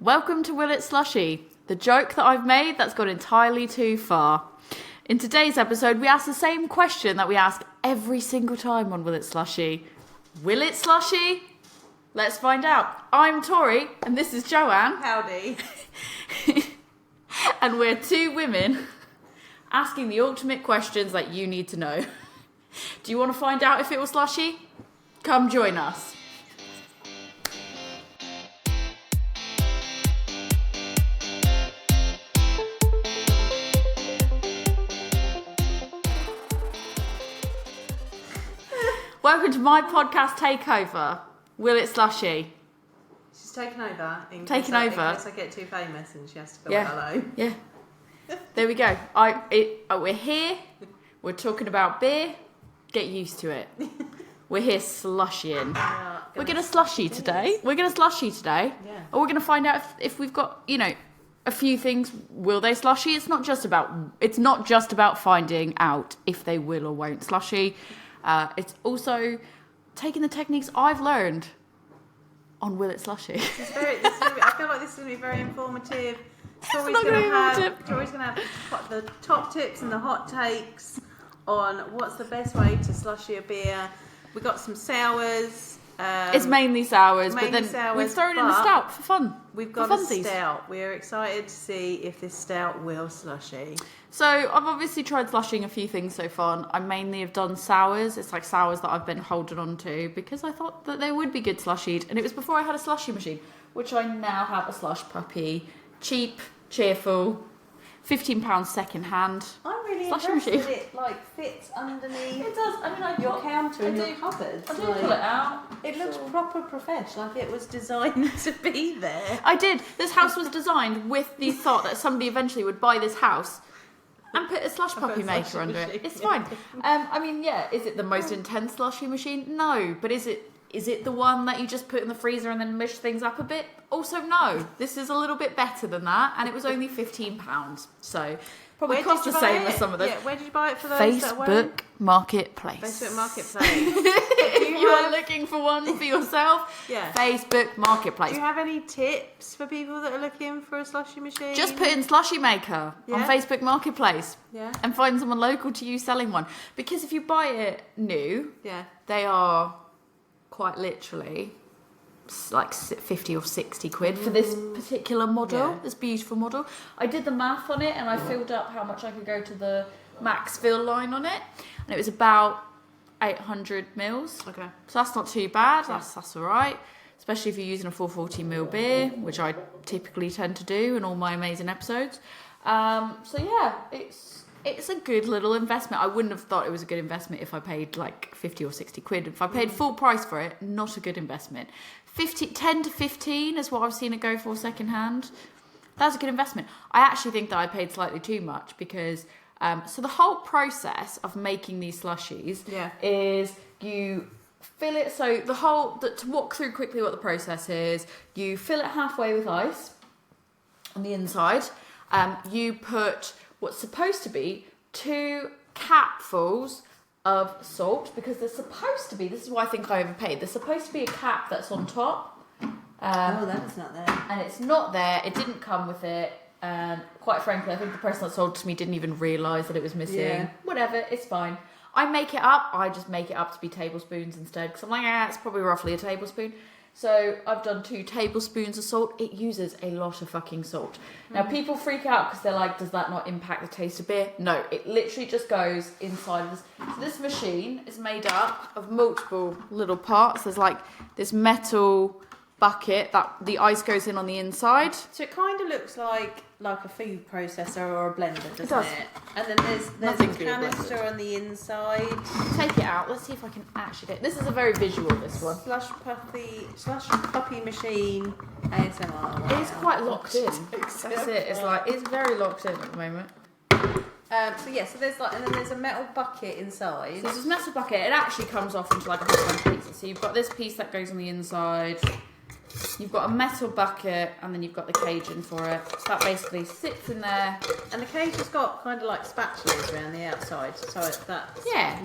Welcome to Will It Slushy, the joke that I've made that's gone entirely too far. In today's episode, we ask the same question that we ask every single time on Will It Slushy. Will it slushy? Let's find out. I'm Tori, and this is Joanne. Howdy. And we're two women asking the ultimate questions that you need to know. Do you want to find out if it was slushy? Come join us. Welcome to my podcast takeover. Will it slushy? She's taken over. In case I get too famous and she has to go hello. Yeah. There we go. We're here. We're talking about beer. Get used to it. We're here slushying. We're going to slushy today. Yeah. And we're going to find out if we've got, a few things. Will they slushy? It's not just about finding out if they will or won't slushy. It's also taking the techniques I've learned on Will It Slushy. I feel like this is going to be very informative. Tori's going to have the top tips and the hot takes on what's the best way to slushy a beer. We got some sours. It's mainly sours, but then we've thrown in a stout for fun. We've got a stout. We're excited to see if this stout will slushy. So I've obviously tried slushing a few things so far. I mainly have done sours. It's like sours that I've been holding on to because I thought that they would be good slushied. And it was before I had a slushy machine, which I now have a slush puppy. Cheap, cheerful, £15 second hand. I'm really slushy impressed machine. that it fits underneath. It does. Your counter and your cupboards. I do pull it out. It looks proper professional. Like it was designed to be there. I did. This house was designed with the thought that somebody eventually would buy this house and put a slush puppy maker under it. It's fine. Is it the most intense slushy machine? No. But is it the one that you just put in the freezer and then mush things up a bit? Also, no. This is a little bit better than that, and it was only £15. So probably cost the same as some of those. Yeah, where did you buy it for those? Facebook Marketplace. Facebook Marketplace. You are looking for one for yourself? Yeah. Facebook Marketplace. Do you have any tips for people that are looking for a slushy machine? Just put in slushy maker on Facebook Marketplace. Yeah. And find someone local to you selling one. Because if you buy it new, they are quite literally like 50 or 60 quid for this particular model, this beautiful model. I did the math on it and I filled up how much I could go to the max fill line on it, and it was about 800 mils. Okay. So that's not too bad. That's all right, especially if you're using a 440ml beer, which I typically tend to do in all my amazing episodes. It's a good little investment. I wouldn't have thought it was a good investment if I paid like 50 or 60 quid. If I paid full price for it, not a good investment. 10 to 15 is what I've seen it go for second hand. That's a good investment. I actually think that I paid slightly too much because so the whole process of making these slushies is you fill it. So to walk through quickly what the process is, you fill it halfway with ice on the inside. You put what's supposed to be 2 capfuls of salt, because there's supposed to be, this is why I think I overpaid, there's supposed to be a cap that's on top. That is not there. And it's not there, it didn't come with it, and quite frankly, I think the person that sold it to me didn't even realise that it was missing. Yeah. Whatever, it's fine. I just make it up to be tablespoons instead, because I'm like, it's probably roughly a tablespoon. So I've done 2 tablespoons of salt. It uses a lot of fucking salt. Now people freak out because they're like, does that not impact the taste of beer? No, it literally just goes inside of this. So this machine is made up of multiple little parts. There's like this metal bucket that the ice goes in on the inside. So it kind of looks like a food processor or a blender, doesn't it? And then there's a canister on the inside. Take it out. Let's see if I can actually get. This is a very visual. This one. Slush puppy machine ASMR. It is quite locked in. That's it. It's very locked in at the moment. So there's and then there's a metal bucket inside. So there's this metal bucket. It actually comes off into like a hot one pizza. So you've got this piece that goes on the inside. You've got a metal bucket, and then you've got the caging for it. So that basically sits in there. And the cage has got kind of like spatulas around the outside, so that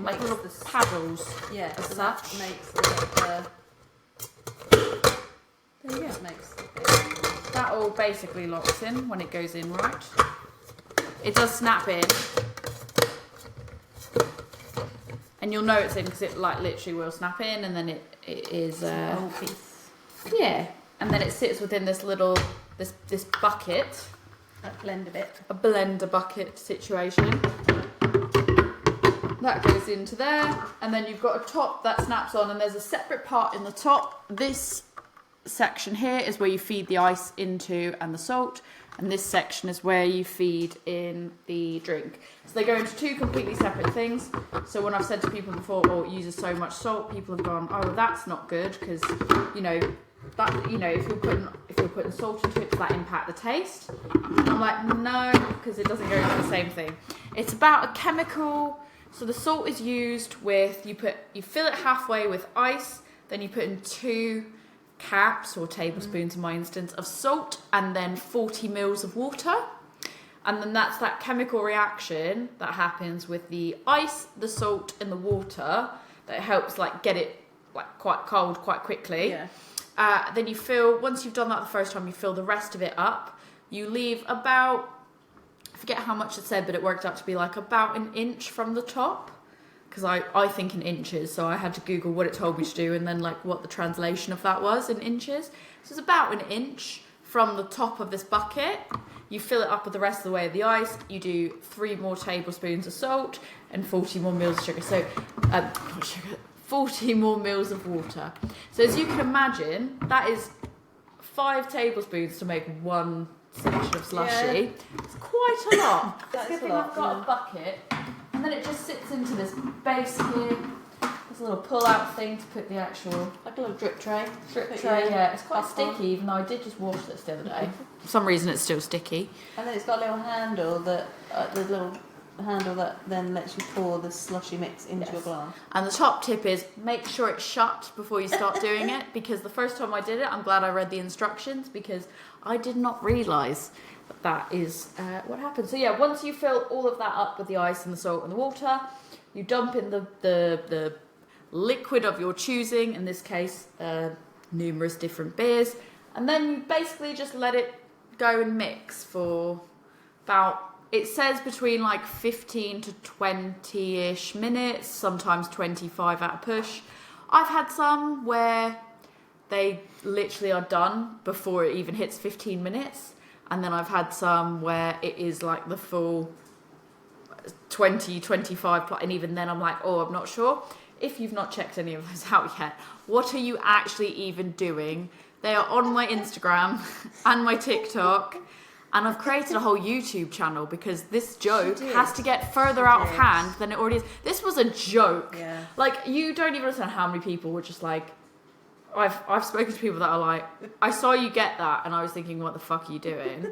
like little paddles. Yeah, so that makes the. There you go. Makes. that all basically locks in when it goes in right. It does snap in. And you'll know it's in because it like literally will snap in, and then it is yeah, and then it sits within this little this bucket, a blender bucket situation. That goes into there, and then you've got a top that snaps on, and there's a separate part in the top. This section here is where you feed the ice into and the salt, and this section is where you feed in the drink. So they go into two completely separate things. So when I've said to people before, oh, it uses so much salt, people have gone, oh, that's not good, because you know that, you know, if you're putting salt into it, does that impact the taste? And I'm like, no, because it doesn't go into the same thing. It's about a chemical. So the salt is used with, you fill it halfway with ice, then you put in 2 caps or tablespoons in my instance of salt, and then 40 mils of water, and then that's that chemical reaction that happens with the ice, the salt, and the water that helps like get it like quite cold quite quickly. Then you fill, once you've done that the first time, you fill the rest of it up. You leave about, I forget how much it said, but it worked out to be like about an inch from the top, because I think in inches, so I had to Google what it told me to do and then like what the translation of that was in inches. So it's about an inch from the top of this bucket. You fill it up with the rest of the way of the ice. You do 3 more tablespoons of salt and 40 more mils of sugar. So 40 more mils of water. So as you can imagine, that is 5 tablespoons to make 1 section of slushy. Yeah. It's quite a lot. It's a good thing I've got a bucket, and then it just sits into this base here. There's a little pull-out thing to put the actual, like a little drip tray. Yeah. It's quite sticky, even though I did just wash this the other day. For some reason, it's still sticky. And then it's got a little handle that then lets you pour the slushy mix into a glass. And the top tip is make sure it's shut before you start doing it, because the first time I did it, I'm glad I read the instructions, because I did not realise that is what happens. So yeah, once you fill all of that up with the ice and the salt and the water, you dump in the liquid of your choosing, in this case numerous different beers, and then you basically just let it go and mix for about, it says between like 15 to 20-ish minutes, sometimes 25 at a push. I've had some where they literally are done before it even hits 15 minutes. And then I've had some where it is like the full 20, 25, and even then I'm like, oh, I'm not sure. If you've not checked any of those out yet, what are you actually even doing? They are on my Instagram and my TikTok. And I've created a whole YouTube channel because this joke has to get further out of hand than it already is. This was a joke. Yeah. Like, you don't even understand how many people were just like, I've spoken to people that are like, I saw you get that, and I was thinking, what the fuck are you doing?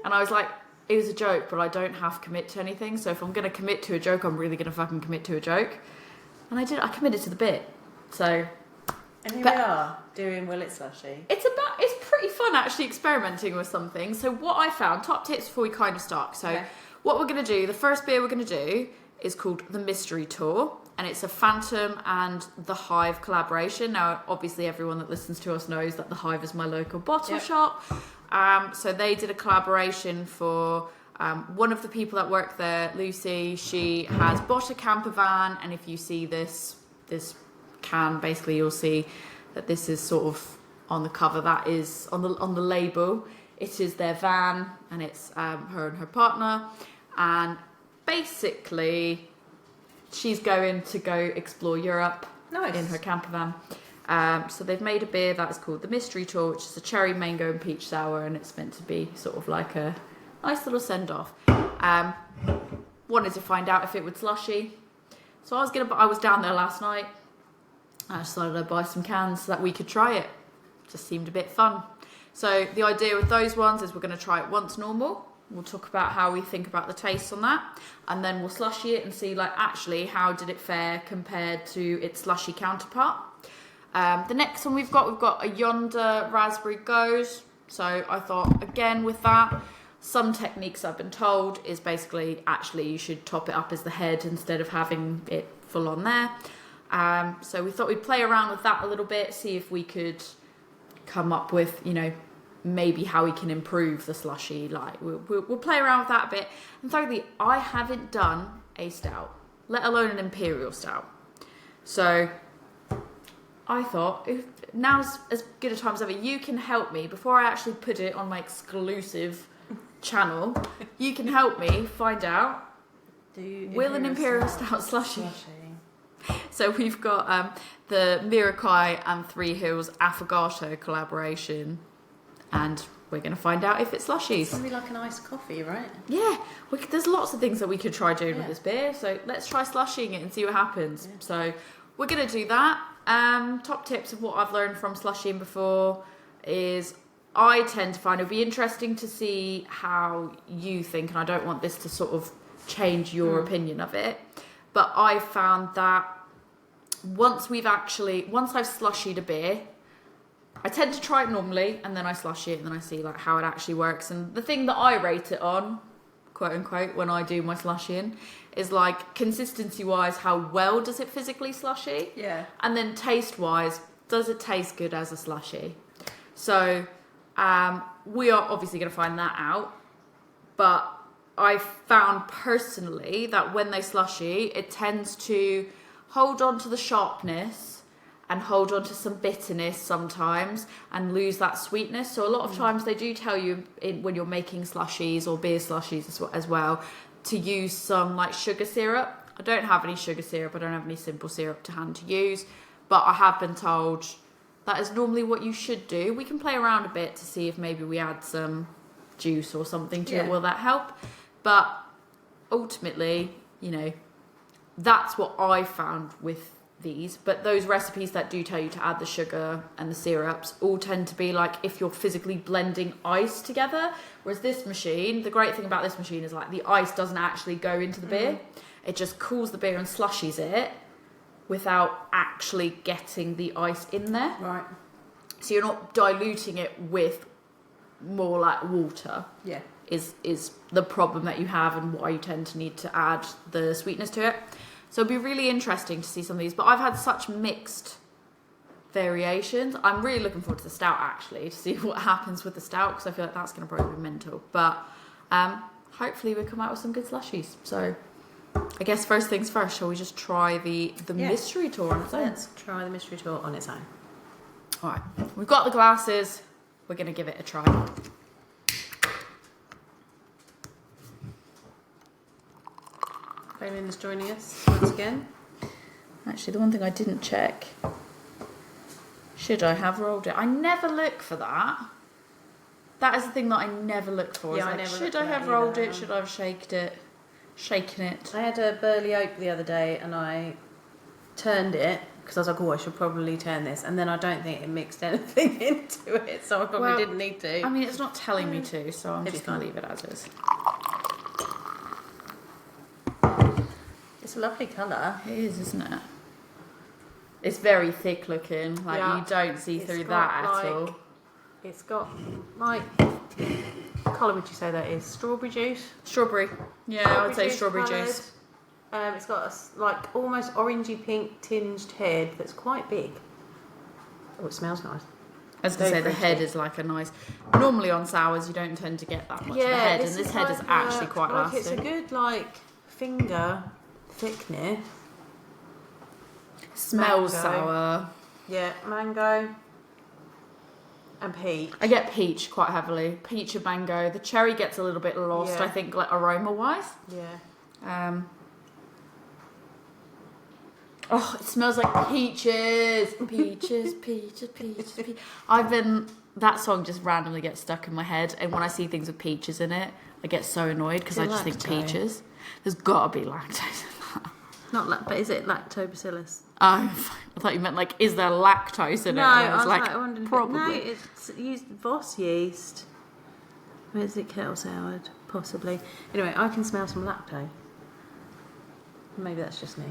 And I was like, it was a joke, but I don't have to commit to anything. So if I'm going to commit to a joke, I'm really going to fucking commit to a joke. And I did. I committed to the bit. So. And here we are doing Will It Slushy. It's pretty fun actually experimenting with something. So what I found, top tips before we kind of start. So what we're going to do, the first beer we're going to do is called the Mystery Tour, and it's a Phantom and the Hive collaboration. Now, obviously, everyone that listens to us knows that the Hive is my local bottle shop. So they did a collaboration for one of the people that work there, Lucy. She has bought a camper van, and if you see this can, basically you'll see that this is sort of on the cover, that is on the label, it is their van, and it's her and her partner, and basically she's going to go explore Europe in her camper van. So they've made a beer that is called the Mystery Tour, which is a cherry, mango and peach sour, and it's meant to be sort of like a nice little send-off. Wanted to find out if it would slushy, so I was down there last night. I decided I'd buy some cans so that we could try it. Just seemed a bit fun. So the idea with those ones is we're going to try it once normal. We'll talk about how we think about the taste on that, and then we'll slushy it and see like actually how did it fare compared to its slushy counterpart. The next one we've got a Yonder raspberry Gose. So I thought, again with that, some techniques I've been told is basically actually you should top it up as the head instead of having it full on there. So we thought we'd play around with that a little bit, see if we could come up with, maybe how we can improve the slushy. Like we'll play around with that a bit. And thirdly, I haven't done a stout, let alone an imperial stout. So I thought, if now's as good a time as ever, you can help me before I actually put it on my exclusive channel. You can help me find out, will an imperial stout slushy? So we've got the Merakai and Three Hills Affogato collaboration, and we're going to find out if it's slushies. It's going to be like an iced coffee, right? Yeah, there's lots of things that we could try doing with this beer, so let's try slushying it and see what happens. Yeah. So we're going to do that. Top tips of what I've learned from slushying before is I tend to find it'll be interesting to see how you think, and I don't want this to sort of change your opinion of it, but I found that once I've slushied a beer, I tend to try it normally and then I slushy it and then I see like how it actually works. And the thing that I rate it on, quote unquote, when I do my slushying is like consistency wise, how well does it physically slushy? Yeah. And then taste wise, does it taste good as a slushy? So we are obviously going to find that out, but I found personally that when they slushy, it tends to hold on to the sharpness and hold on to some bitterness sometimes and lose that sweetness. So a lot of times they do tell you when you're making slushies or beer slushies as well to use some like sugar syrup. I don't have any sugar syrup. I don't have any simple syrup to hand to use, but I have been told that is normally what you should do. We can play around a bit to see if maybe we add some juice or something to it. Will that help? But ultimately, you know, that's what I found with these. But those recipes that do tell you to add the sugar and the syrups all tend to be like if you're physically blending ice together. Whereas this machine, the great thing about this machine is like the ice doesn't actually go into the beer. It just cools the beer and slushies it without actually getting the ice in there. Right. So you're not diluting it with more like water. Yeah. Is the problem that you have and why you tend to need to add the sweetness to it. So it'd be really interesting to see some of these. But I've had such mixed variations. I'm really looking forward to the stout actually to see what happens with the stout because I feel like that's going to probably be mental. But hopefully we'll come out with some good slushies. So I guess first things first, shall we just try the mystery tour on its own? Let's try the mystery tour on its own. All right, we've got the glasses. We're going to give it a try. Raymond's joining us once again. Actually, the one thing I didn't check, should I have rolled it? I never look for that. That is the thing that I never look for. Yeah, like, should I have rolled it? Should I have shaken it? I had a burley oak the other day and I turned it because I was like, oh, I should probably turn this. And then I don't think it mixed anything into it, so I probably didn't need to. I mean, it's not telling me to, so I'm just going to leave it as is. It's a lovely colour. It is, isn't it? It's very thick looking. Like you don't see through that at all. It's got like, what colour would you say that is? Strawberry juice? Strawberry. Yeah, I would say strawberry juice. It's got a like almost orangey pink tinged head that's quite big. Oh, it smells nice. I was going to say the head is like a nice. Normally on sours you don't tend to get that much of the head, and this head is actually quite lasting. It's a good like finger thickness. Smells sour. Yeah, mango and peach. I get peach quite heavily. Peach and mango. The cherry gets a little bit lost, I think, like aroma wise. Yeah. Oh, it smells like peaches. Peaches, peaches, peaches, peaches. That song just randomly gets stuck in my head, and when I see things with peaches in it, I get so annoyed because I just think peaches. There's got to be lactose in that. But is it lactobacillus? Oh, I thought you meant like, is there lactose in it? No, I was like wondering. probably. No, it's used Voss yeast. Where's it kettle soured? Possibly. Anyway, I can smell some lacto. Maybe that's just me.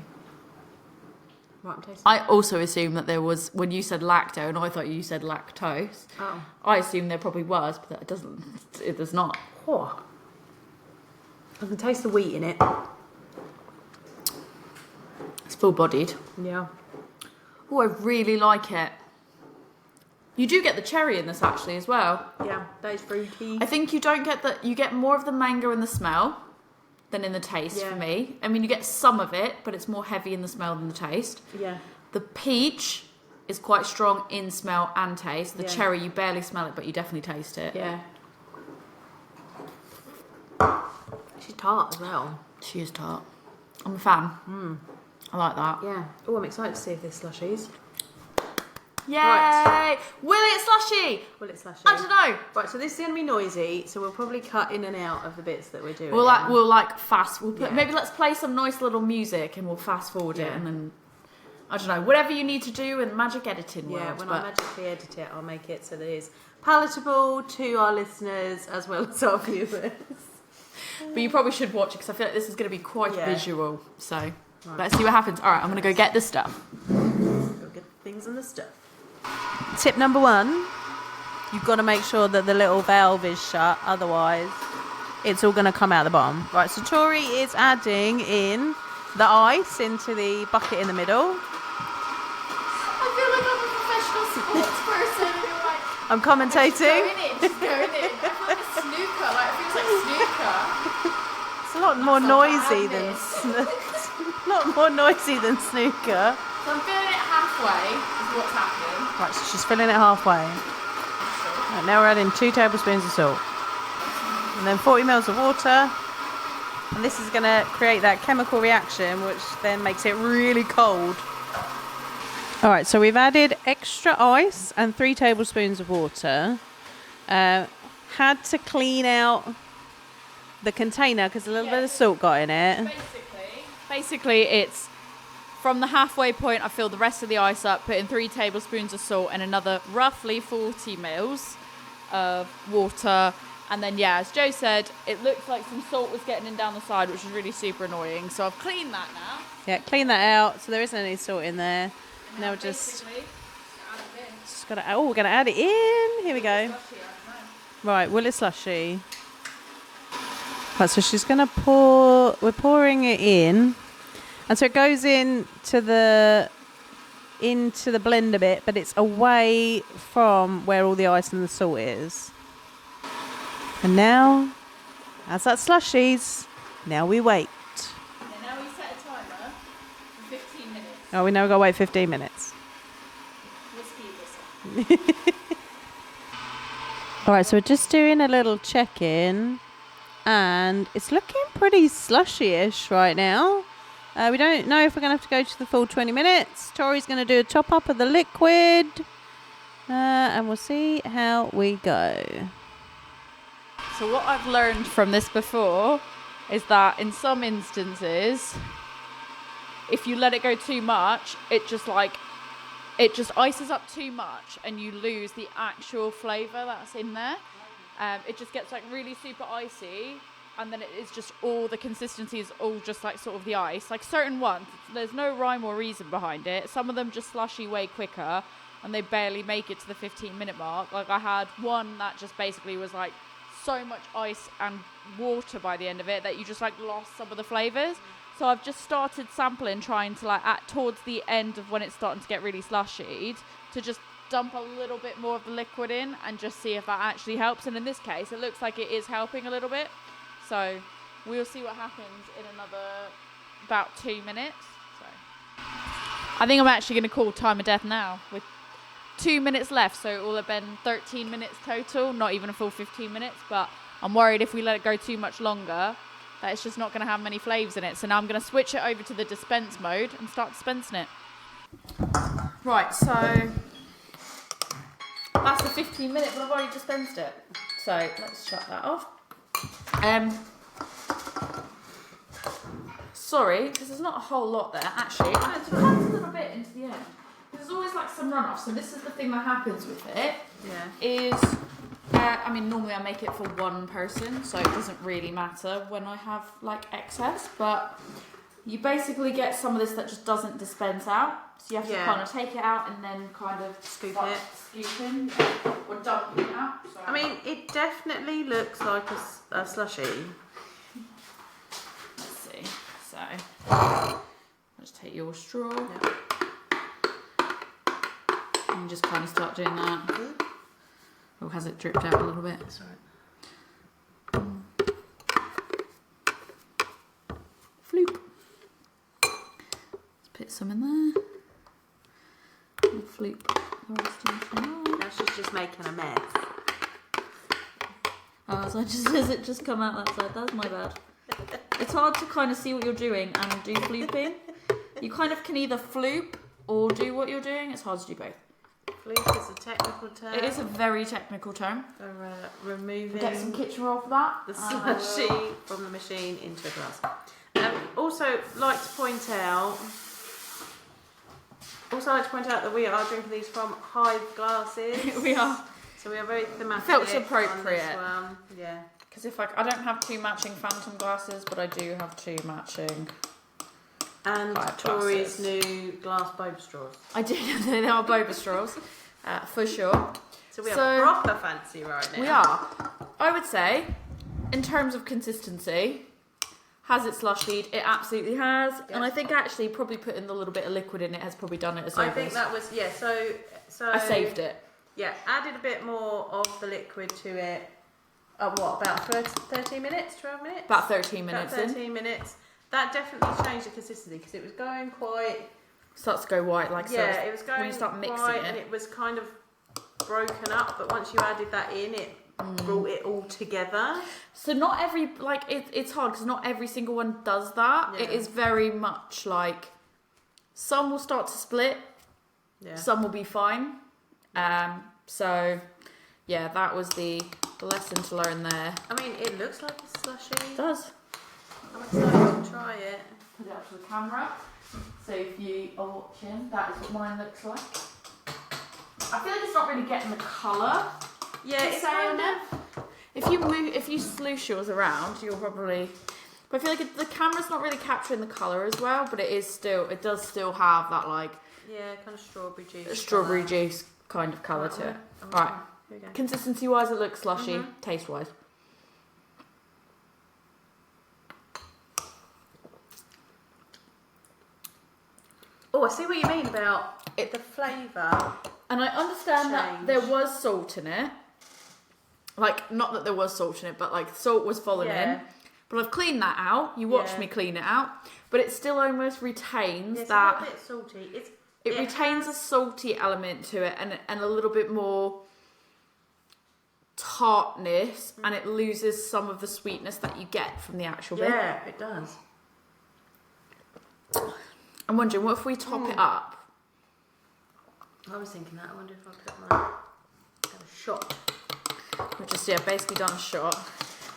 Right, I'm tasting. I also assume that there was, when you said lacto, and I thought you said lactose. Oh. I assume there probably was, but it does not. Oh. I can taste the wheat in it. It's full-bodied. Yeah. Oh, I really like it. You do get the cherry in this actually as well. Yeah, that is fruity. I think you don't get you get more of the mango in the smell than in the taste for me. I mean, you get some of it, but it's more heavy in the smell than the taste. Yeah. The peach is quite strong in smell and taste. The cherry, you barely smell it, but you definitely taste it. Yeah. She's tart as well. She is tart. I'm a fan. I like that. Yeah. Oh, I'm excited to see if there's slushies. Yay! Right. Will it slushy? Will it slushy? I don't know. Right, so this is going to be noisy, so we'll probably cut in and out of the bits that we're doing. We'll fast. We'll put, maybe let's play some nice little music and we'll fast forward it and then I don't know, whatever you need to do in magic editing world. Yeah, when I magically edit it, I'll make it so that it's palatable to our listeners as well as our viewers. But you probably should watch it because I feel like this is going to be quite visual. So let's see what happens. All right, I'm going to go get the stuff. Go get things and the stuff. Tip number 1, you've got to make sure that the little valve is shut, otherwise it's all going to come out the bottom. Right, so Tori is adding in the ice into the bucket in the middle. I feel like I'm a professional sports person. I'm commentating. Just going in. I feel like a snooker. Like, it feels like snooker. It's a lot more noisy than snooker. So I'm filling it halfway is what's happening. Right, so she's filling it halfway. Right, now we're adding 2 tablespoons of salt. And then 40 mils of water. And this is going to create that chemical reaction, which then makes it really cold. All right, so we've added extra ice and 3 tablespoons of water. Had to clean out the container because a little bit of salt got in it. Basically, it's from the halfway point, I fill the rest of the ice up, put in 3 tablespoons of salt and another roughly 40 mils of water. And then, as Joe said, it looks like some salt was getting in down the side, which is really super annoying. So I've cleaned that now. Yeah, clean that out. So there isn't any salt in there. Now we're just gotta. Oh, we're gonna add it in. Here we go. Right, Will It Slushy. Right, so she's gonna pour. We're pouring it in, and so it goes into the blender bit, but it's away from where all the ice and the salt is. And now, as that slushies, now we wait. Yeah, now we set a timer for 15 minutes. Oh, we now got to wait 15 minutes. We'll speed this up. All right, so we're just doing a little check-in, and it's looking pretty slushy-ish right now. We don't know if we're going to have to go to the full 20 minutes. Tori's going to do a top-up of the liquid, and we'll see how we go. So what I've learned from this before is that in some instances, if you let it go too much, it just ices up too much and you lose the actual flavour that's in there. It just gets like really super icy, and then it is just all the consistency is all just like sort of the ice. Like certain ones, there's no rhyme or reason behind it. Some of them just slushy way quicker and they barely make it to the 15-minute mark. Like I had one that just basically was like so much ice and water by the end of it that you just like lost some of the flavors. So I've just started sampling, trying to like towards the end of when it's starting to get really slushied, to just dump a little bit more of the liquid in and just see if that actually helps. And in this case, it looks like it is helping a little bit. So we'll see what happens in another about 2 minutes. So I think I'm actually going to call time of death now with 2 minutes left, so it will have been 13 minutes total, not even a full 15 minutes, but I'm worried if we let it go too much longer that it's just not going to have many flavours in it. So now I'm going to switch it over to the dispense mode and start dispensing it. Right, so that's the 15-minute, but I've already dispensed it. So let's shut that off. Sorry, this is not a whole lot there, actually. I depends a little bit into the end. There's always like some runoff, so this is the thing that happens with it. I mean, normally I make it for one person, so it doesn't really matter when I have like excess, but you basically get some of this that just doesn't dispense out, so you have to kind of take it out and then kind of scooping or dumping it out. So I mean, it definitely looks like a slushie. Let's see. So I'll just take your straw. Yeah. And you just kind of start doing that. Or has it dripped out a little bit? That's right. Floop. Let's put some in there. And floop the rest into the Now she's just making a mess. Oh, so does it just come out that side? That's my bad. It's hard to kind of see what you're doing and do flooping. You kind of can either floop or do what you're doing. It's hard to do both. Floop is a technical term. It is a very technical term. For removing Get some kitchen roll for that. the slushy from the machine into a glass. Also, like to point out that we are drinking these from Hive glasses. We are. So we are very thematic. Felt appropriate. On this one. Yeah. Because if I don't have 2 matching Phantom glasses, but I do have 2 matching. And Hive Tori's glasses. new glass boba straws. I do. They are boba straws, for sure. So we are proper fancy right now. We are. I would say, in terms of consistency, has it slushied? It absolutely has. Yep. And I think actually probably putting the little bit of liquid in it has probably done it as I think that was, yeah, so I saved it. Yeah, added a bit more of the liquid to it. About 13 minutes, 12 minutes? About 13 minutes About 13 minutes. That definitely changed the consistency because it was going quite... Starts to go white like so. Yeah, it was going when you start mixing white it. and it was kind of broken up, but once you added that in, it brought it all together. So not every, like, it's hard because not every single one does that. Yeah. It is very much like, some will start to split, some will be fine. So, yeah, that was the lesson to learn there. I mean, it looks like a slushy. It does. I'm excited to try it. Put it up to the camera. So if you are watching, that is what mine looks like. I feel like it's not really getting the colour. Yeah, it's kind of... If you sloosh yours around, you'll probably... But I feel like the camera's not really capturing the colour as well, but it does still have that, like... Yeah, kind of strawberry juice. Strawberry juice kind of colour to it. Right. Here we go. Consistency-wise, it looks slushy. Taste-wise. Oh, I see what you mean about the flavour. And I understand that change. there was salt in it. Like, not that there was salt in it, but like salt was falling in. But I've cleaned that out. You watched me clean it out. But it still almost retains that... It's a little bit salty. It retains a salty element to it and a little bit more tartness, and it loses some of the sweetness that you get from the actual bit. Yeah, it does. I'm wondering, what if we top it up? I was thinking that. I wonder if I put my have a shot. We've just basically done a shot,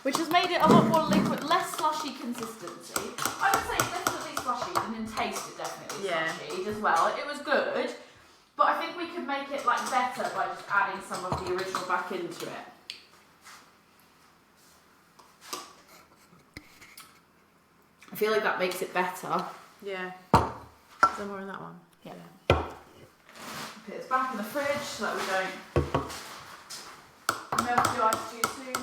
which has made it a lot more liquid, less slushy consistency. I would say it's definitely slushy, and in taste it definitely slushy as well. It was good, but I think we could make it like better by just adding some of the original back into it. I feel like that makes it better. Yeah. Is there more in that one? Yeah. Put this back in the fridge so that we don't melt the ice too soon.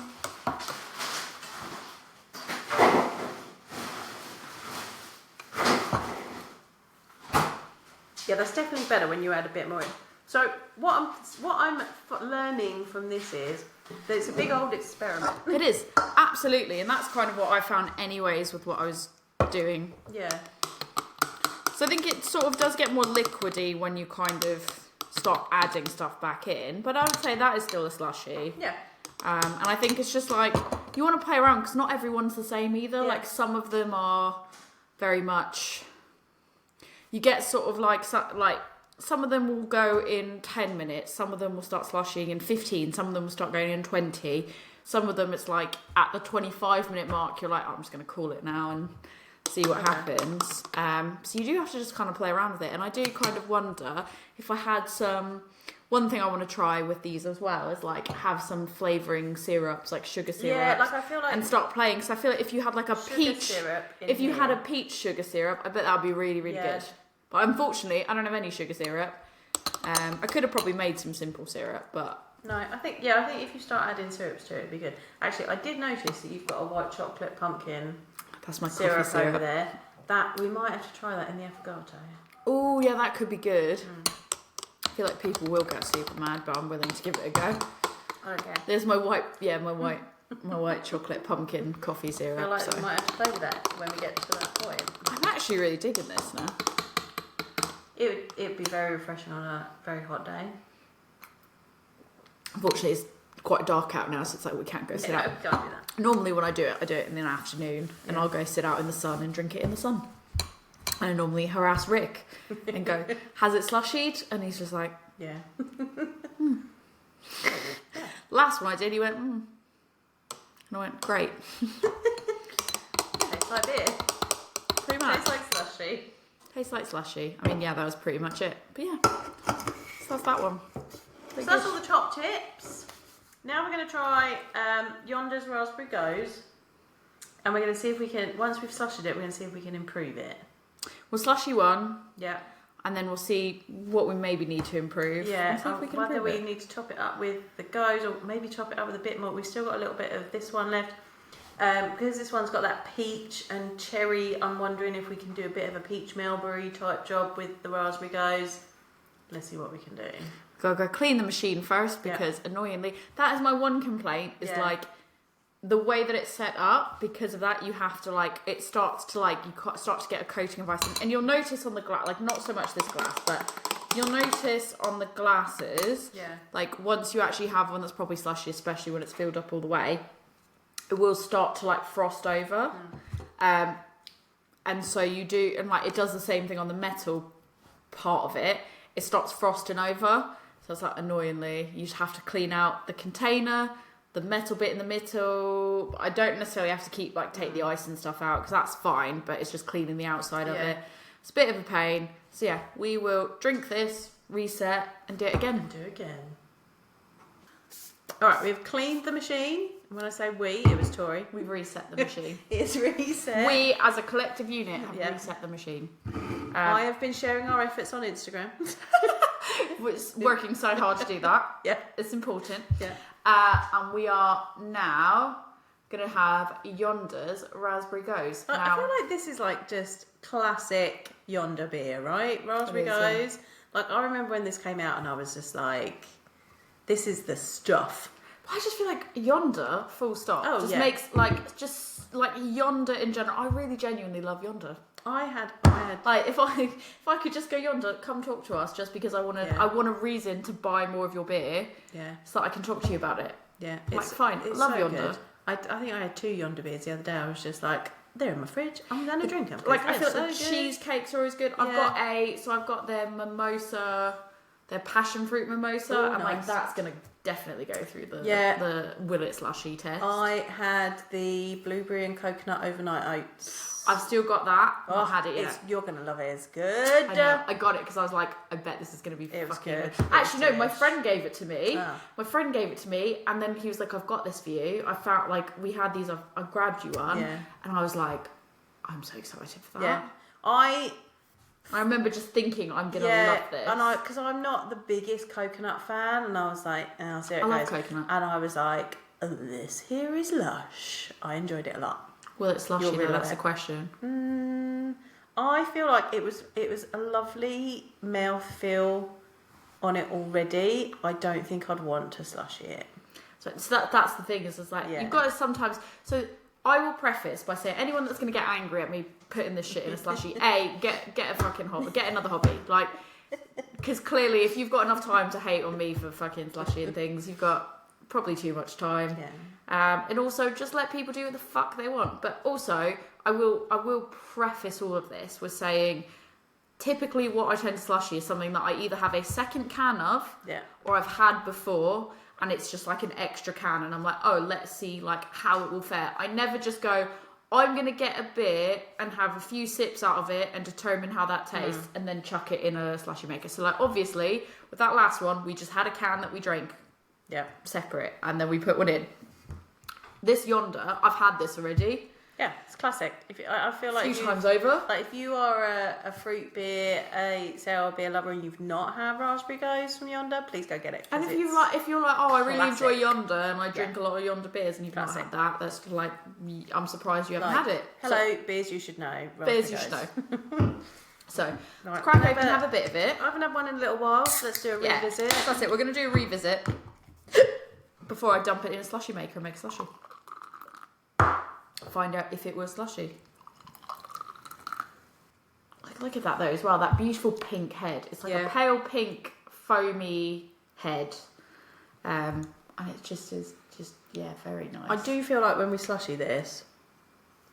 Yeah, that's definitely better when you add a bit more in. So what I'm learning from this is that it's a big old experiment. It is, absolutely, and that's kind of what I found anyways with what I was doing. Yeah. So I think it sort of does get more liquidy when you kind of start adding stuff back in, but I would say that is still a slushy. Yeah. And I think it's just like, you want to play around because not everyone's the same either. Yeah. Like some of them are very much, you get sort of like some of them will go in 10 minutes, some of them will start slushing in 15, some of them will start going in 20. Some of them it's like at the 25-minute mark, you're like, oh, I'm just going to call it now and see what happens. So you do have to just kind of play around with it. And I do kind of wonder if I had some... One thing I want to try with these as well is like have some flavouring syrups, like sugar syrups. Yeah, like I feel like... And start playing, because I feel like if you had like a peach... syrup If you had a peach sugar syrup, I bet that would be really, really good. But unfortunately, I don't have any sugar syrup. I could have probably made some simple syrup, but... No, I think if you start adding syrups to it, it'd be good. Actually, I did notice that you've got a white chocolate pumpkin That's my syrup coffee syrup over there. That we might have to try that in the Affogato. Oh, yeah, that could be good. I feel like people will get super mad, but I'm willing to give it a go. Okay. There's my white chocolate pumpkin coffee syrup. I feel like we might have to play with that when we get to that point. I'm actually really digging this now. It'd be very refreshing on a very hot day. Unfortunately, it's quite dark out now, so it's like we can't go sit out. We can't do that. Normally when I do it in the afternoon, and I'll go sit out in the sun and drink it in the sun. And I normally harass Rick and go, has it slushied? And he's just like, yeah. Last one I did, he went, And I went, great. Tastes like beer. Pretty much. Tastes like slushy. Tastes like slushy. I mean, yeah, that was pretty much it. But yeah, so that's that one. So that's all the top tips. Now we're going to try Yonder's Raspberry Gose. And we're going to see if we can, once we've slushied it, we're going to see if we can improve it. We'll slushy one. Yeah. And then we'll see what we maybe need to improve. Yeah, and see if we can whether improve we it. need to top it up with the Gose or maybe top it up with a bit more. We've still got a little bit of this one left. Because this one's got that peach and cherry, I'm wondering if we can do a bit of a peach mulberry type job with the Raspberry Gose. Let's see what we can do. Gotta go clean the machine first because annoyingly, that is my one complaint is like the way that it's set up. Because of that, you have to it starts to start to get a coating of icing, and you'll notice on the glass, like not so much this glass, but you'll notice on the glasses, once you actually have one that's probably slushy, especially when it's filled up all the way, it will start to frost over, and so you do, and it does the same thing on the metal part of it. It starts frosting over. So it's annoyingly, you just have to clean out the container, the metal bit in the middle. I don't necessarily have to take the ice and stuff out because that's fine, but it's just cleaning the outside of it. It's a bit of a pain. So yeah, we will drink this, reset, and do it again. All right, we've cleaned the machine. When I say we, it was Tori. We've reset the machine. It's reset. We, as a collective unit, have reset the machine. I have been sharing our efforts on Instagram. We're working so hard to do that. Yeah. It's important. Yeah. And we are now going to have Yonder's Raspberry Gose. I feel like this is just classic Yonder beer, right? Raspberry Gose. I remember when this came out and I was just like, this is the stuff. I just feel like Yonder, full stop, makes Yonder in general. I really genuinely love Yonder. I had if I could just go Yonder, come talk to us, just because I want a reason to buy more of your beer. Yeah. So that I can talk to you about it. Yeah. It's fine. I love Yonder. Good. I think I had 2 Yonder beers the other day. I was just like, they're in my fridge. I'm gonna drink them. I feel like the cheesecakes are always good. I've got their mimosa, their passion fruit mimosa, and that's gonna definitely go through the Will It Slushy test. I had the blueberry and coconut overnight oats. I've still got that. I've not had it yet. You're going to love it. It's good. I got it because I was like, I bet this is going to be fucking good. Actually, no, my friend gave it to me. Oh. My friend gave it to me, and then he was like, I've got this for you. I felt we had these, I grabbed you one. Yeah. And I was like, I'm so excited for that. Yeah. I remember just thinking, I'm going to love this. And because I'm not the biggest coconut fan, and I was like, I'll see how it goes. I love coconut. And I was like, this here is lush. I enjoyed it a lot. Will it slushy? That's the question. I feel like it was a lovely mouthfeel on it already. I don't think I'd want to slushy it. So that's the thing, is you've got to sometimes. So I will preface by saying, anyone that's going to get angry at me putting this shit in a slushy, get a fucking hobby, get another hobby, because clearly if you've got enough time to hate on me for fucking slushy and things, you've got probably too much time. Yeah. And also just let people do what the fuck they want. But also, I will preface all of this with saying, typically what I tend to slushy is something that I either have a second can of, or I've had before, and it's just an extra can, and I'm like, oh, let's see how it will fare. I never just go, I'm gonna get a beer and have a few sips out of it and determine how that tastes, and then chuck it in a slushy maker. So obviously with that last one, we just had a can that we drank separate, and then we put one in. This Yonder, I've had this already. Yeah, it's classic. I feel like a few times over. If you are a fruit beer, a sour beer lover, and you've not had Raspberry Gose from Yonder, please go get it. And if you're oh, I really enjoy Yonder, and I drink a lot of Yonder beers, and you've not had that, that's I'm surprised you haven't had it. Hello, beers you should know. Beers you should know. So, Right, crack open, have a bit of it. I haven't had one in a little while, so let's do a revisit. That's it. We're going to do a revisit before I dump it in a slushy maker and make a slushy. Find out if it was slushy. Look at that though as well. That beautiful pink head. It's like a pale pink, foamy head, and it just is very nice. I do feel like when we slushy this,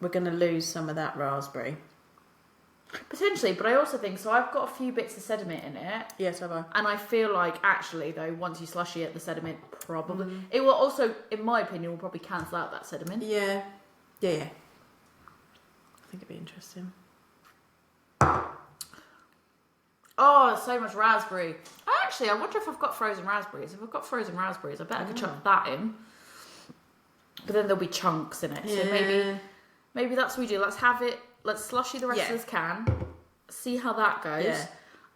we're going to lose some of that raspberry. Potentially, but I also think so. I've got a few bits of sediment in it. Yes, have I. And I feel like actually, though, once you slushy it, the sediment probably it will also, in my opinion, will probably cancel out that sediment. Yeah. I think it'd be interesting. Oh, so much raspberry. Actually, I wonder if I've got frozen raspberries. If I've got frozen raspberries, I bet I could chuck that in. But then there'll be chunks in it. Yeah. So maybe that's what we do. Let's have it. Let's slushy the rest of this can. See how that goes. Yeah.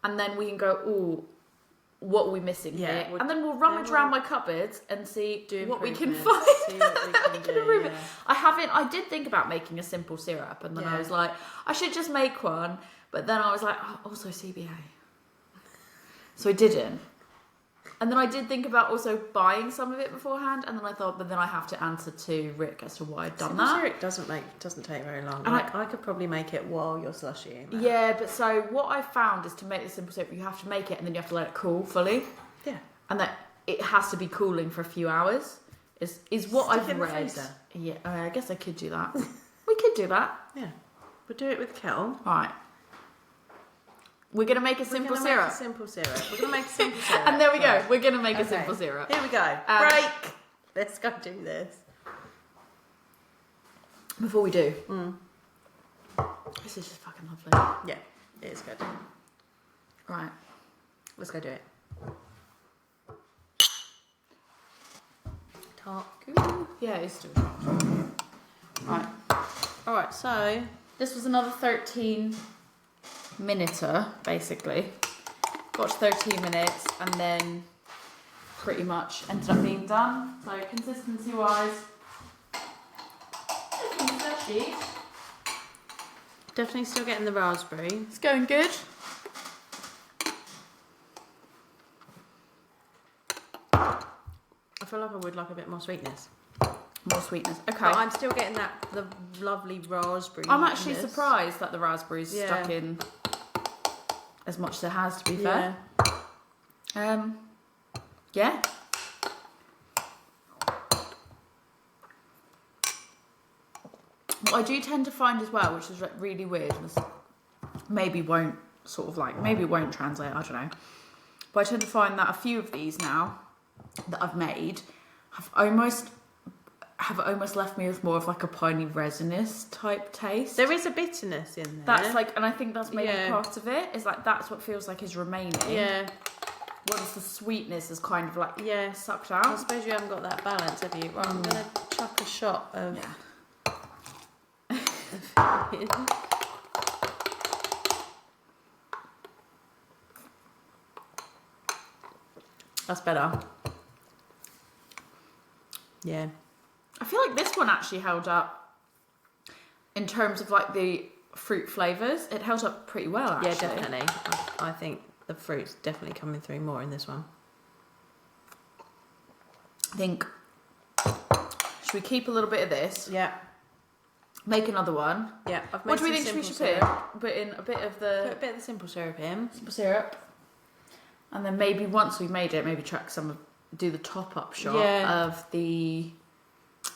And then we can go, ooh, what are we missing here? And then we'll rummage around my cupboards and see what we can find. See what we can do, yeah. I did think about making a simple syrup, and then I was like, I should just make one. But then I was like, oh, also CBA. So I didn't. And then I did think about also buying some of it beforehand, and then I thought, but then I have to answer to Rick as to why I'd done that. Syrup doesn't take very long. I could probably make it while you're slushying. Yeah, but so what I found is to make the simple syrup, you have to make it and then you have to let it cool fully. Yeah. And that it has to be cooling for a few hours. Is what I've read. Yeah, I guess I could do that. We could do that. Yeah. We'll do it with kettle. All right. We're going to make a simple syrup. We're going to make a simple syrup. And there we go. We're going to make a simple syrup. Here we go. Break. Let's go do this. Before we do. This is just fucking lovely. Yeah, it is good. Right. Let's go do it. Talk. Yeah, it's still tart. Right. Alright, so this was another 13 minuter, basically. Got to 13 minutes and then pretty much ended up being done. So consistency wise, definitely still getting the raspberry. It's going good. I feel like I would like a bit more sweetness. More sweetness. Okay. But I'm still getting the lovely raspberry. I'm actually surprised that the raspberry's stuck in as much as it has, to be fair. Yeah. What I do tend to find as well, which is really weird, and this maybe won't translate, I don't know. But I tend to find that a few of these now that I've made have almost left me with more of like a piney resinous type taste. There is a bitterness in there. That's like, and I think that's maybe part of it, is like that's what feels like is remaining. Yeah. Once the sweetness is kind of like sucked out. I suppose you haven't got that balance, have you? Right, I'm going to chuck a shot of... Yeah. That's better. Yeah. I feel like this one actually held up in terms of like the fruit flavours. It held up pretty well, actually. Yeah, definitely. I think the fruit's definitely coming through more in this one. I think, should we keep a little bit of this? Yeah. Make another one. Yeah. What do we think we should put in a bit of the... Put a bit of the simple syrup in. Simple syrup. And then maybe once we've made it, maybe chuck do the top-up shot of the...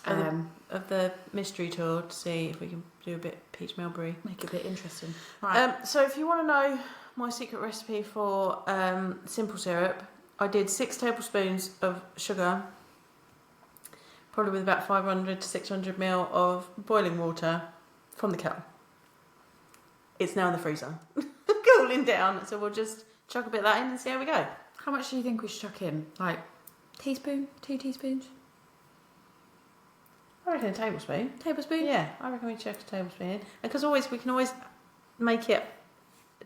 of the mystery tour to see if we can do a bit peach mulberry. Make it a bit interesting. Right. So if you want to know my secret recipe for simple syrup, I did 6 tablespoons of sugar, probably with about 500 to 600 ml of boiling water from the kettle. It's now in the freezer, cooling down. So we'll just chuck a bit of that in and see how we go. How much do you think we should chuck in? Like, teaspoon? 2 teaspoons? I reckon a tablespoon. Tablespoon? Yeah, I reckon we chuck a tablespoon in. Because we can always make it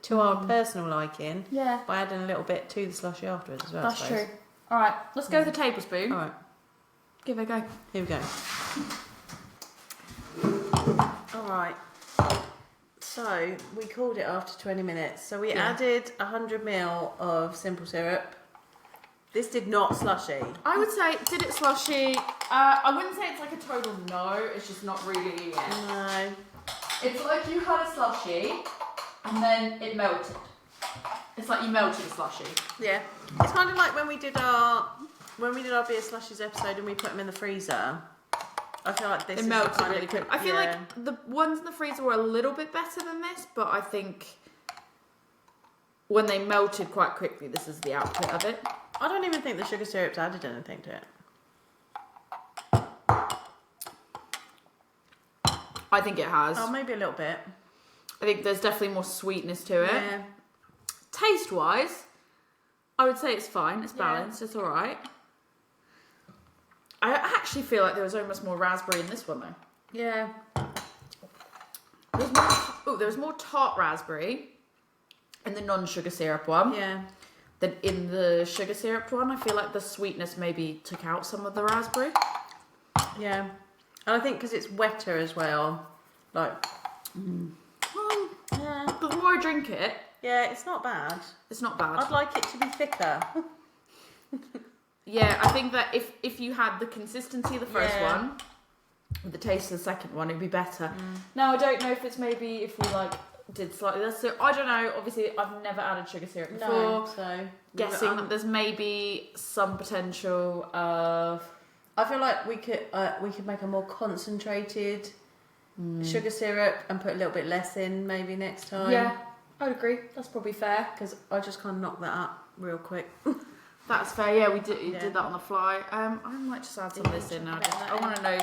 to our personal liking by adding a little bit to the slushy afterwards as well. That's true. All right, let's go with the tablespoon. All right. Give it a go. Here we go. All right. So So we called it after 20 minutes. So we Yeah. added 100 ml of simple syrup. This did not slushy. I would say, did it slushy? I wouldn't say it's like a total no. It's just not really. No. It's like you had a slushy, and then it melted. It's like you melted a slushy. Yeah. It's kind of like when we did our beer slushies episode and we put them in the freezer. I feel like this It is melted kind really of, quick. I feel like the ones in the freezer were a little bit better than this, but I think when they melted quite quickly, this is the output of it. I don't even think the sugar syrup's added anything to it. I think it has. Oh, maybe a little bit. I think there's definitely more sweetness to it. Yeah. Taste-wise, I would say it's fine. It's balanced. It's all right. I actually feel like there was almost more raspberry in this one, though. Yeah. There was more tart raspberry in the non-sugar syrup one Yeah. than in the sugar syrup one. I feel like the sweetness maybe took out some of the raspberry. Yeah. And I think because it's wetter as well. Like. Yeah. But the more I drink it, Yeah, it's not bad. it's not bad. I'd like it to be thicker. Yeah, I think that if you had the consistency of the first Yeah. one, with the taste of the second one, it'd be better. Now, I don't know if it's maybe if we like did slightly less. So I don't know. Obviously, I've never added sugar syrup before. No, so Guessing that there's maybe some potential of. I feel like we could make a more concentrated sugar syrup and put a little bit less in maybe next time. Yeah, I'd agree. That's probably fair. Because I just can't knock that up real quick. That's fair. Yeah, we did. You Yeah. did that on the fly. I might just add some of this in now. Chuck a bit of that I want to know,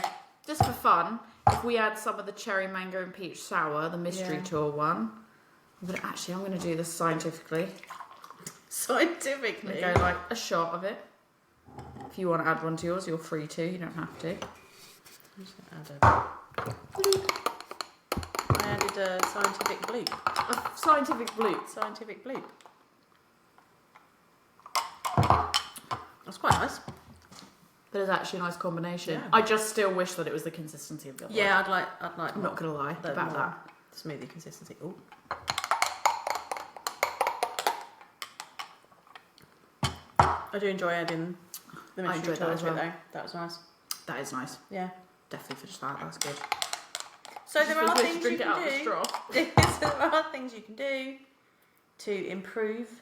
just for fun, if we add some of the cherry mango and peach sour, the mystery Yeah. tour one. I'm gonna do this scientifically. Scientifically. I'm gonna go like a shot of it. If you want to add one to yours, you're free to. You don't have to. I added a scientific bloop. A scientific bloop. Scientific bloop. That's quite nice. That is actually a nice combination. Yeah. I just still wish that it was the consistency of the other one. Yeah, I'd like. I'm not gonna lie the about more that. smoothie consistency. Ooh. I do enjoy adding the I mystery enjoyed that tour as to it well. though. That was nice. That is nice. Yeah. Definitely finished that. That's good. So there are things you drink it can out of the do. straw. There are things you can do to improve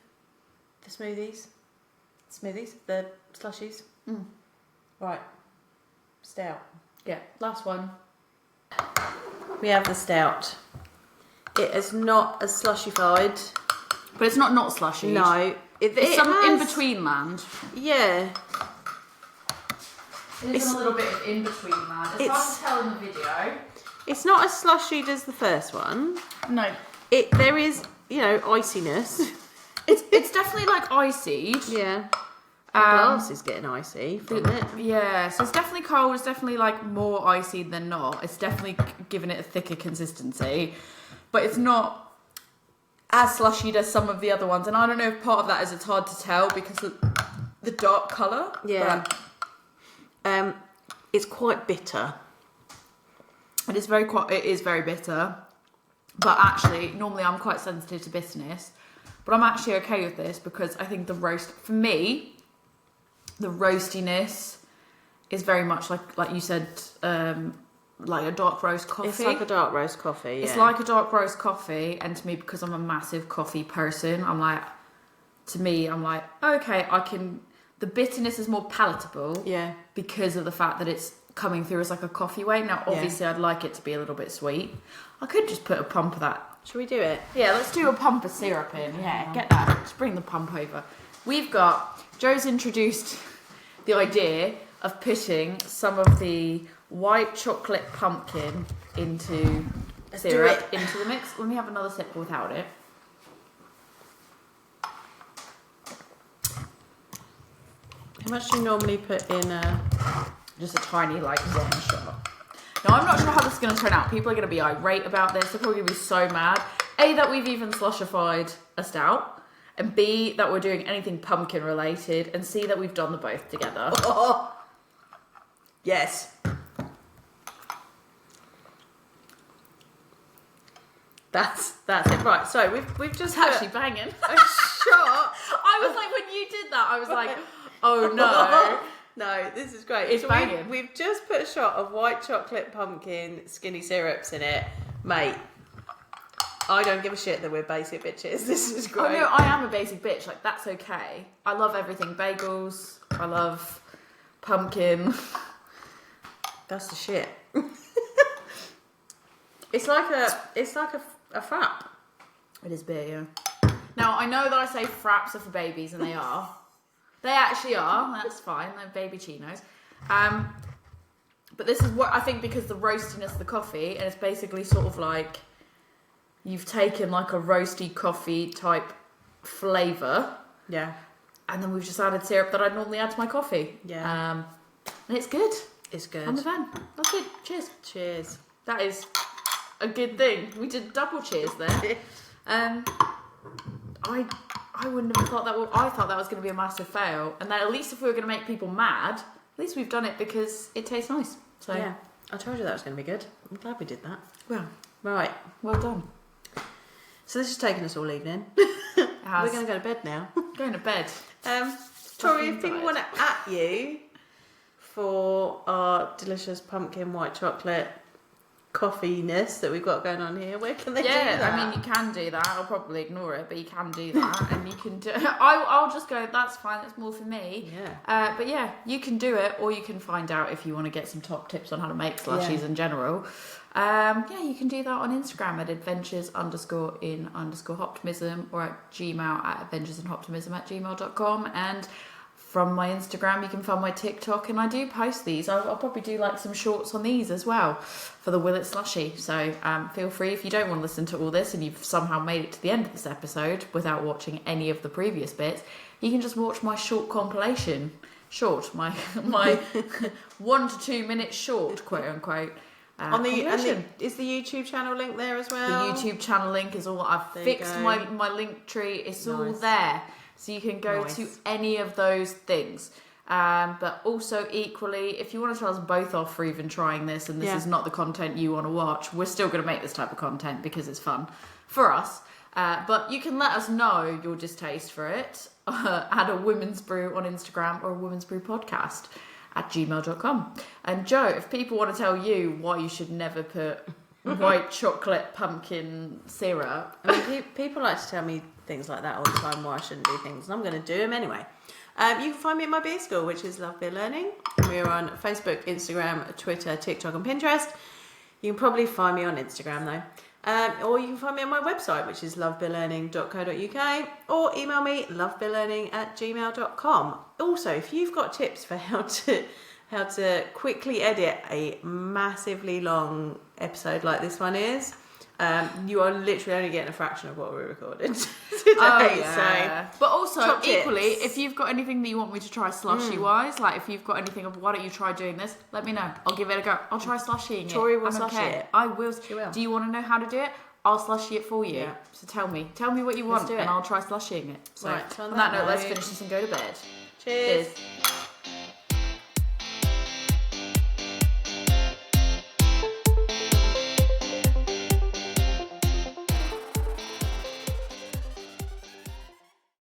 the smoothies, the slushies. Mm. Right, stout. Yeah. Last one. We have the stout. It is not as slushified. But it's not slushy. No, It's some has- in between land. Yeah, It's a little bit of in between land. It's hard to tell in the video. it's not as slushied as the first one. No. There is, iciness. It's definitely like icy. Yeah. The glass is getting icy from it. Yeah, so it's definitely cold. It's definitely like more icy than not. It's definitely giving it a thicker consistency, but it's not as slushy as some of the other ones. And I don't know if part of that is it's hard to tell because of the dark colour. Yeah. It's quite bitter. It is very bitter. But actually, normally I'm quite sensitive to bitterness. But I'm actually okay with this because I think for me, the roastiness is very much like you said, like a dark roast coffee. It's like a dark roast coffee, yeah. It's like a dark roast coffee, and to me, because I'm a massive coffee person, I'm like, okay, the bitterness is more palatable. Yeah. Because of the fact that it's coming through as like a coffee way. Now, obviously, I'd like it to be a little bit sweet. I could just put a pump of that. Should we do it? Yeah, let's do a pump of syrup in. Yeah, get that. Just bring the pump over. Joe's introduced the idea of putting some of the white chocolate pumpkin into syrup into the mix. Let me have another sip without it. How much do you normally put in Just a tiny, one shot. Now, I'm not sure how this is going to turn out. People are going to be irate about this. They're probably going to be so mad. A, that we've even slushified a stout. And B, that we're doing anything pumpkin related. And C, that we've done the both together. Oh, yes. That's it. Right, so we've just actually banging. A shot. I was like, when you did that, I was like, oh no. No, this is great. It's banging. We've just put a shot of white chocolate pumpkin skinny syrups in it. Mate, I don't give a shit that we're basic bitches. This is great. Oh no, I am a basic bitch. Like, that's okay. I love everything. Bagels. I love pumpkin. That's the shit. It's like a frap. It is beer, yeah. Now, I know that I say fraps are for babies, and they are. They actually are. That's fine. They're baby chinos. But this is what I think, because the roastiness of the coffee, and it's basically sort of like you've taken like a roasty coffee type flavour. Yeah. And then we've just added syrup that I'd normally add to my coffee. Yeah. And it's good. It's good. I'm a fan. That's good. Cheers. Cheers. That is a good thing. We did double cheers there. I wouldn't have thought that. I thought that was going to be a massive fail, and then at least if we were going to make people mad, at least we've done it because it tastes nice. So yeah, I told you that was going to be good. I'm glad we did that. Well, right, well done. So this has taken us all evening. It has. We're going to go to bed now. Going to bed. Tori, if people want to at you for our delicious pumpkin white chocolate coffee-ness that we've got going on here, where can they do that? Yeah, I mean, you can do that. I'll probably ignore it, but you can do that. And you can do I'll just go, that's fine, that's more for me. Yeah. But yeah, you can do it, or you can find out if you want to get some top tips on how to make slushies in general. Yeah, you can do that on Instagram at adventures_in_optimism, or at Gmail at adventuresinoptimism@gmail.com. And from my Instagram, you can find my TikTok, and I do post these. I'll probably do like some shorts on these as well for the Will It Slushy. So feel free, if you don't want to listen to all this and you've somehow made it to the end of this episode without watching any of the previous bits, you can just watch my short compilation. My 1 to 2 minute short, quote unquote. Is the YouTube channel link there as well? The YouTube channel link is all. I've fixed my link tree. It's all there. So you can go to any of those things. But also equally, if you want to tell us both off for even trying this, and this is not the content you want to watch, we're still going to make this type of content because it's fun for us. But you can let us know your distaste for it at a Women's Brew on Instagram, or a Women's Brew podcast at gmail.com. And Joe, if people want to tell you why you should never put white chocolate pumpkin syrup. I mean, people like to tell me things like that all the time, why I shouldn't do things, and I'm going to do them anyway. You can find me at my beer school, which is Love Beer Learning. We're on Facebook, Instagram, Twitter, TikTok and Pinterest. You can probably find me on Instagram though. Or you can find me on my website, which is lovebeerlearning.co.uk, or email me lovebeerlearning@gmail.com. Also, if you've got tips for how to quickly edit a massively long episode like this one is, you are literally only getting a fraction of what we recorded today. So, but also equally, tips. if you've got anything that you want me to try slushy wise, like if you've got anything of why don't you try doing this, let me know. I'll give it a go. I'll try slushying it. Tori will slushy it. I will. She will. Do you want to know how to do it? I'll slushy it for you. Yeah. So tell me what you want, and I'll try slushying it. So right, on that note, let's finish this and go to bed. Cheers.